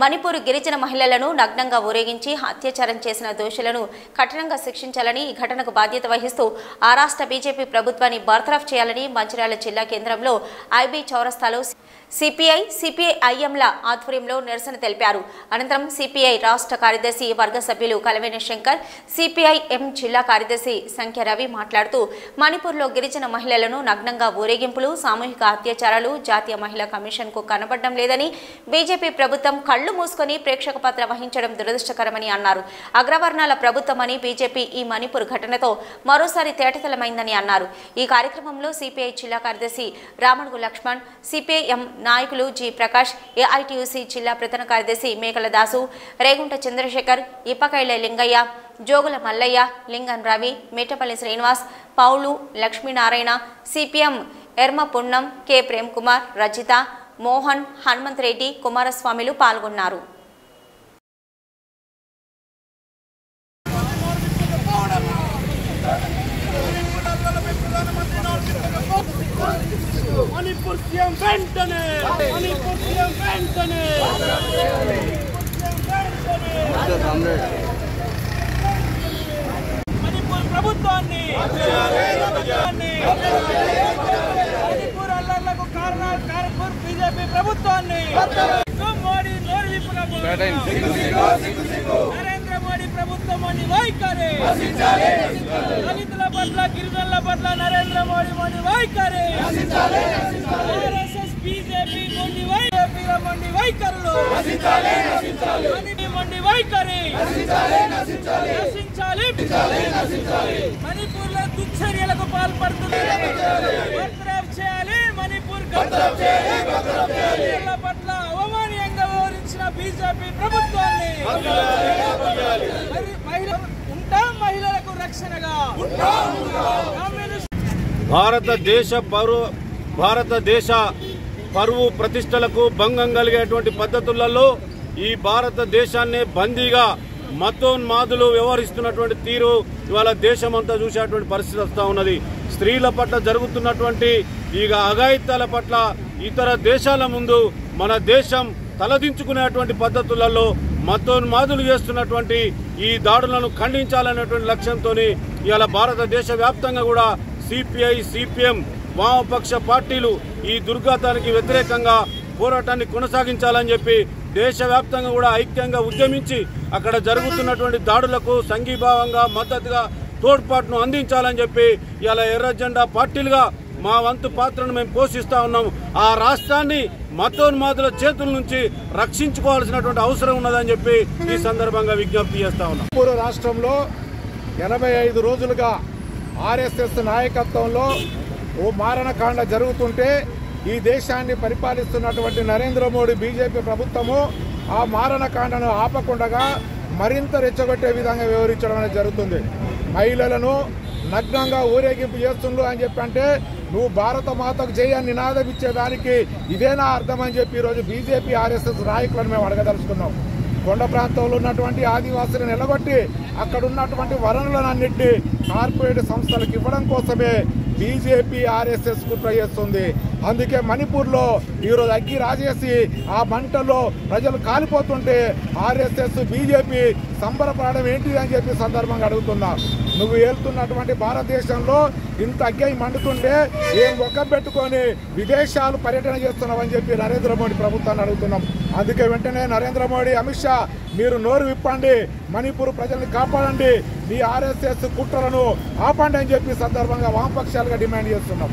మణిపూర్ గిరిజన మహిళలను నగ్నంగా ఊరేగించి అత్యాచారం చేసిన దోషులను కఠినంగా శిక్షించాలని ఈ ఘటనకు బాధ్యత వహిస్తూ ఆ రాష్ట్ర బీజేపీ ప్రభుత్వాన్ని బర్తరఫ్ చేయాలని మంచిర్యాల జిల్లా కేంద్రంలో ఐబీ చౌరస్తాలో సిపిఐఎంల ఆధ్వర్యంలో నిరసన తెలిపారు. అనంతరం సిపిఐ రాష్ట్ర కార్యదర్శి వర్గ సభ్యులు కలవేని శంకర్, సిపిఐఎం జిల్లా కార్యదర్శి సంఖ్య రవి మాట్లాడుతూ మణిపూర్లో గిరిజన మహిళలను నగ్నంగా ఊరేగింపులు, సామూహిక అత్యాచారాలు జాతీయ మహిళా కమిషన్కు కనబడడం లేదని, బీజేపీ ప్రభుత్వం కళ్లు మూసుకొని ప్రేక్షక పాత్ర వహించడం దురదృష్టకరమని అన్నారు. అగ్రవర్ణాల ప్రభుత్వమని బీజేపీ ఈ మణిపూర్ ఘటనతో మరోసారి తేటతెల్లమైందని అన్నారు. ఈ కార్యక్రమంలో సిపిఐ జిల్లా కార్యదర్శి రామడుగు లక్ష్మణ్, సిపిఐఎం నాయకులు జి ప్రకాష్, ఏఐటియుసి జిల్లా ప్రధాన కార్యదర్శి మేకల దాసు, రేగుంట చంద్రశేఖర్, ఇప్పకైల లింగయ్య, జోగుల మల్లయ్య, లింగన్ రవి, మేటపల్లి శ్రీనివాస్, పౌలు, లక్ష్మీనారాయణ, సిపిఎం ఎర్మ పున్నం, కె ప్రేమ్ కుమార్, రజిత, మోహన్, హనుమంత్ రెడ్డి, కుమారస్వామిలు పాల్గొన్నారు. మణిపూర్ సీఎం వెంటనే మణిపూర్ ప్రభుత్వాన్ని మణిపూర్ అల్లర్లకు కారణం బీజేపీ ప్రభుత్వాన్ని మోడీ నోరు విప్పులకు నరేంద్ర మోడీ ప్రభుత్వం వైఖరి దళితుల పట్ల గిరిజనుల పట్ల నరేంద్ర మోడీ వైఖరి ఆర్ఎస్ఎస్ బీజేపీ మొండి వైఖరులు మొండి వైఖరి నశించాలి. మణిపూర్ లో దుశ్చర్యలకు పాల్పడుతున్నారు, బర్తరఫ్ చేయాలి. మణిపూర్ పట్ల అవమానీయంగా వ్యవహరించిన బీజేపీ ప్రభుత్వాన్ని మహిళలకు రక్షణగా భారతదేశ పరువు ప్రతిష్టలకు భంగం కలిగేటువంటి పద్ధతులలో ఈ భారతదేశాన్ని బందీగా మతోన్మాదులు వ్యవహరిస్తున్నటువంటి తీరు ఇవాళ దేశమంతా చూసేటువంటి పరిస్థితి వస్తూ ఉన్నది. స్త్రీల పట్ల జరుగుతున్నటువంటి ఈ అఘాయిత్యాల పట్ల ఇతర దేశాల ముందు మన దేశం తలదించుకునేటువంటి పద్ధతులలో మతోన్మాదులు చేస్తున్నటువంటి ఈ దాడులను ఖండించాలనేటువంటి లక్ష్యంతో ఇవాళ భారతదేశ వ్యాప్తంగా కూడా సిపిఐ, సిపిఎం వామపక్ష పార్టీలు ఈ దుర్ఘాతానికి వ్యతిరేకంగా పోరాటాన్ని కొనసాగించాలని చెప్పి దేశవ్యాప్తంగా కూడా ఐక్యంగా ఉద్యమించి అక్కడ జరుగుతున్నటువంటి దాడులకు సంఘీభావంగా మద్దతుగా తోడ్పాటును అందించాలని చెప్పి ఇలా ఎర్ర జెండా పార్టీలుగా మా వంతు పాత్రను మేము పోషిస్తా ఉన్నాం. ఆ రాష్ట్రాన్ని మతోన్మాదుల చేతుల నుంచి రక్షించుకోవాల్సినటువంటి అవసరం ఉన్నదని చెప్పి ఈ సందర్భంగా విజ్ఞప్తి చేస్తా ఉన్నాం. మణిపూర్ రాష్ట్రంలో 85 రోజులుగా ఆర్ఎస్ఎస్ నాయకత్వంలో ఓ మారణకాండ జరుగుతుంటే ఈ దేశాన్ని పరిపాలిస్తున్నటువంటి నరేంద్ర మోడీ బీజేపీ ప్రభుత్వము ఆ మారణకాండను ఆపకుండా మరింత రెచ్చగొట్టే విధంగా వ్యవహరించడం అనేది జరుగుతుంది. మహిళలను నగ్నంగా ఊరేగింపు చేస్తుండ్రు అని చెప్పి అంటే నువ్వు భారత మాతకు చేయని నినాదం ఇచ్చేదానికి ఇదేనా అర్థం అని చెప్పి ఈరోజు బీజేపీ ఆర్ఎస్ఎస్ నాయకులను మేము అడగదలుచుకున్నాం. కొండ ప్రాంతంలో ఉన్నటువంటి ఆదివాసులను నిలగొట్టి అక్కడ ఉన్నటువంటి వనరులన్నింటినీ కార్పొరేట్ సంస్థలకు ఇవ్వడం కోసమే బీజేపీ ఆర్ఎస్ఎస్ కుట్ర చేస్తుంది. అందుకే మణిపూర్లో ఈరోజు అగ్గి రాజేసి ఆ మంటల్లో ప్రజలు కాలిపోతుంటే ఆర్ఎస్ఎస్ బీజేపీ సంబరపడడం ఏంటిది అని చెప్పి సందర్భంగా అడుగుతున్నా. నువ్వు వెళ్తున్నటువంటి భారతదేశంలో ఇంత అగ్గి మండుతుంటే ఏం ఒక్కబెట్టుకొని విదేశాలు పర్యటన చేస్తున్నావని చెప్పి నరేంద్ర మోడీ ప్రభుత్వాన్ని అడుగుతున్నాం. అందుకే వెంటనే నరేంద్ర మోడీ, అమిత్ షా మీరు నోరు విప్పండి, మణిపూర్ ప్రజల్ని కాపాడండి, మీ ఆర్ఎస్ఎస్ కుట్రలను ఆపండి అని చెప్పి సందర్భంగా వామపక్షాలుగా డిమాండ్ చేస్తున్నాం.